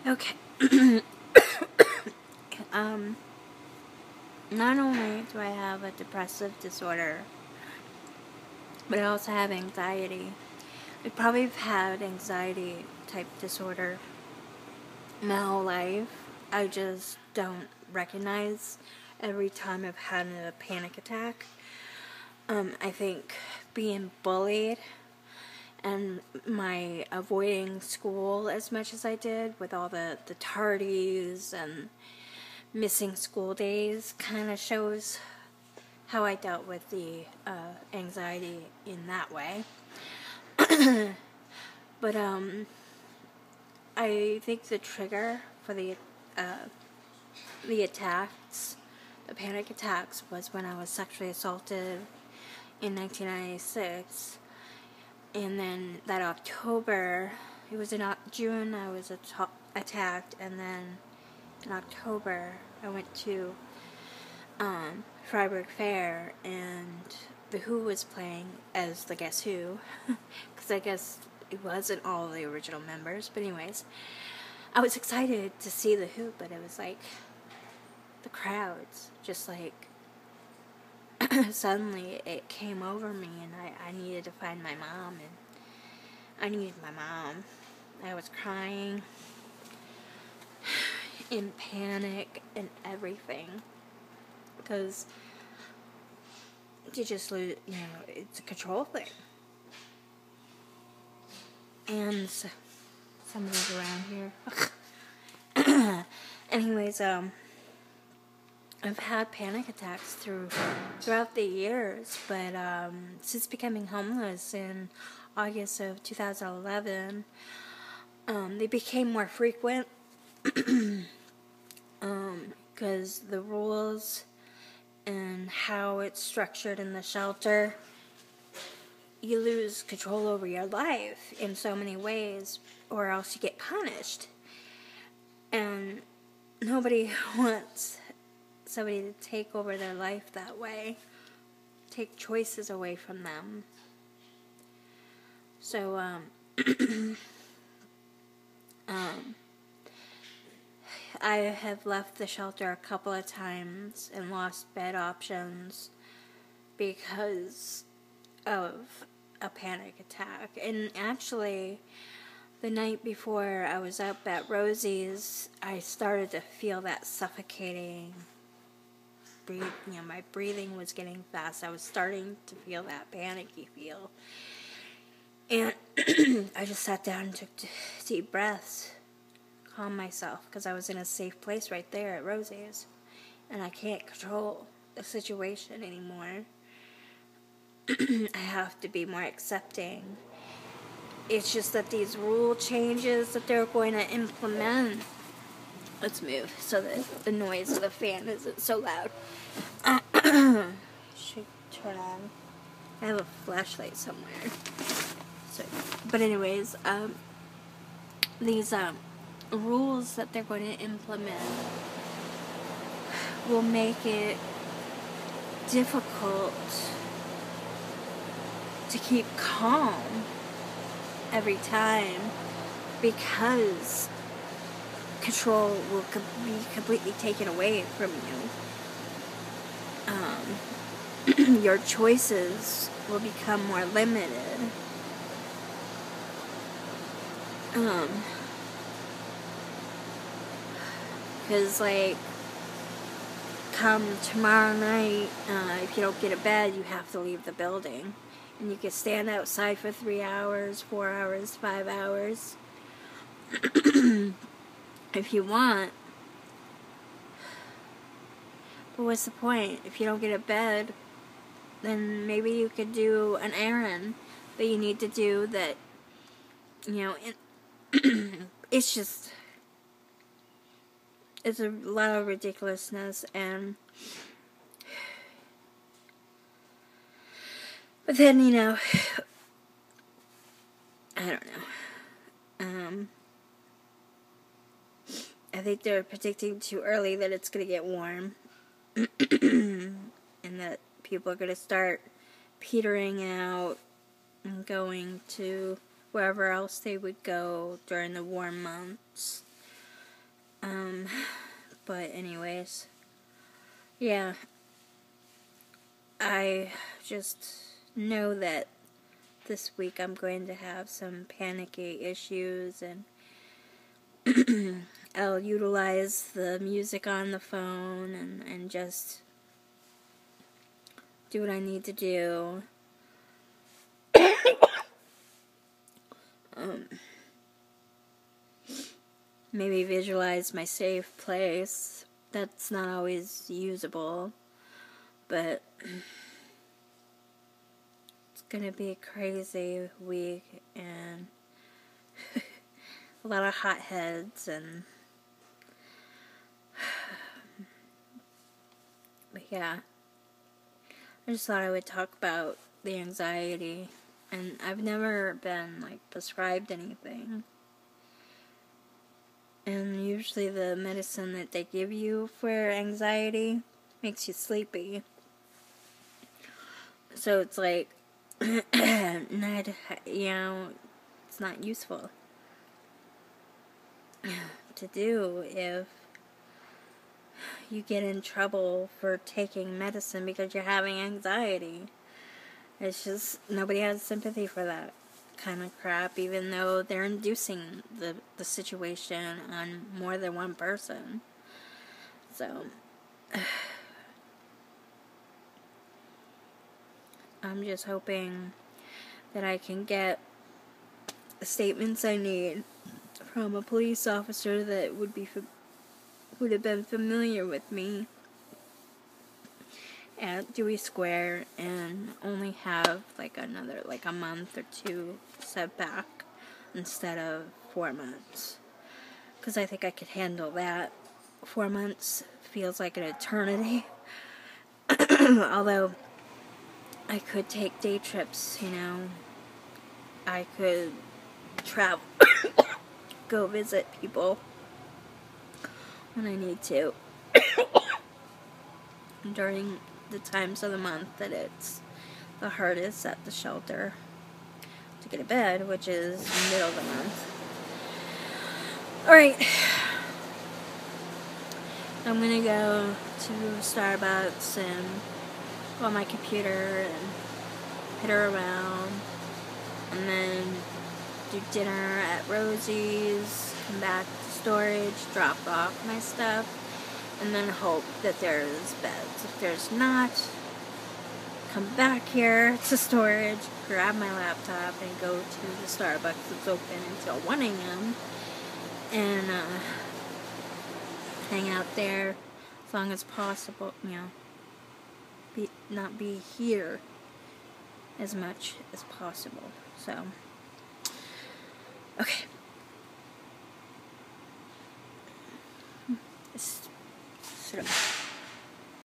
Okay. um, Not only do I have a depressive disorder, but I also have anxiety. I probably have had anxiety type disorder my whole life. I just don't recognize every time I've had a panic attack. I think being bullied and my avoiding school as much as I did with all the tardies and missing school days kind of shows how I dealt with the anxiety in that way. But I think the trigger for the attacks, the panic attacks, was when I was sexually assaulted in 1996. And then that October, it was in June I was attacked, and then in October I went to Freiburg Fair, and The Who was playing as the Guess Who, because I guess it wasn't all the original members, but anyways, I was excited to see The Who, but it was like, the crowds, just like, suddenly it came over me, and I needed to find my mom, and I needed my mom. I was crying, in panic, and everything, because you just lose, it's a control thing. And somebody's around here. Anyways, I've had panic attacks throughout the years, but since becoming homeless in August of 2011, they became more frequent, because the rules and how it's structured in the shelter, you lose control over your life in so many ways, or else you get punished. And nobody wants somebody to take over their life that way, take choices away from them. So, I have left the shelter a couple of times and lost bed options because of a panic attack. And actually, the night before I was up at Rosie's, I started to feel that suffocating my breathing was getting fast. I was starting to feel that panicky feel. And I just sat down and took deep breaths, calm myself, because I was in a safe place right there at Rosie's, and I can't control the situation anymore. I have to be more accepting. It's just that these rule changes that they're going to implement, let's move so that the noise of the fan isn't so loud. Should turn on. I have a flashlight somewhere. So, but anyways, these rules that they're going to implement will make it difficult to keep calm every time, because control will be completely taken away from you. Your choices will become more limited. Because, like, come tomorrow night, if you don't get a bed, you have to leave the building. And you can stand outside for 3 hours, 4 hours, 5 hours, if you want. But what's the point? If you don't get a bed, then maybe you could do an errand that you need to do that, it's just, it's a lot of ridiculousness. And but then, I don't know. I think they're predicting too early that it's going to get warm. And that people are going to start petering out and going to wherever else they would go during the warm months. But anyways, yeah, I just know that this week I'm going to have some panicky issues, and I'll utilize the music on the phone and just do what I need to do. Maybe visualize my safe place. That's not always usable, but it's gonna be a crazy week and a lot of hotheads, and but yeah, I just thought I would talk about the anxiety, and I've never been prescribed anything. And usually the medicine that they give you for anxiety makes you sleepy. So it's not, it's not useful to do if you get in trouble for taking medicine because you're having anxiety. It's just, nobody has sympathy for that kind of crap, even though they're inducing the situation on more than one person. So I'm just hoping that I can get the statements I need from a police officer that would have been familiar with me at Dewey Square and only have another a month or two setback instead of 4 months, because I think I could handle that. 4 months feels like an eternity. Although I could take day trips, I could travel, go visit people when I need to during the times of the month that it's the hardest at the shelter to get a bed, which is middle of the month. Alright, I'm gonna go to Starbucks and go on my computer and pitter around, and then do dinner at Rosie's, come back to storage, drop off my stuff, and then hope that there's beds. If there's not, come back here to storage, grab my laptop, and go to the Starbucks that's open until 1 a.m. and hang out there as long as possible, not be here as much as possible. So, okay. Sit up.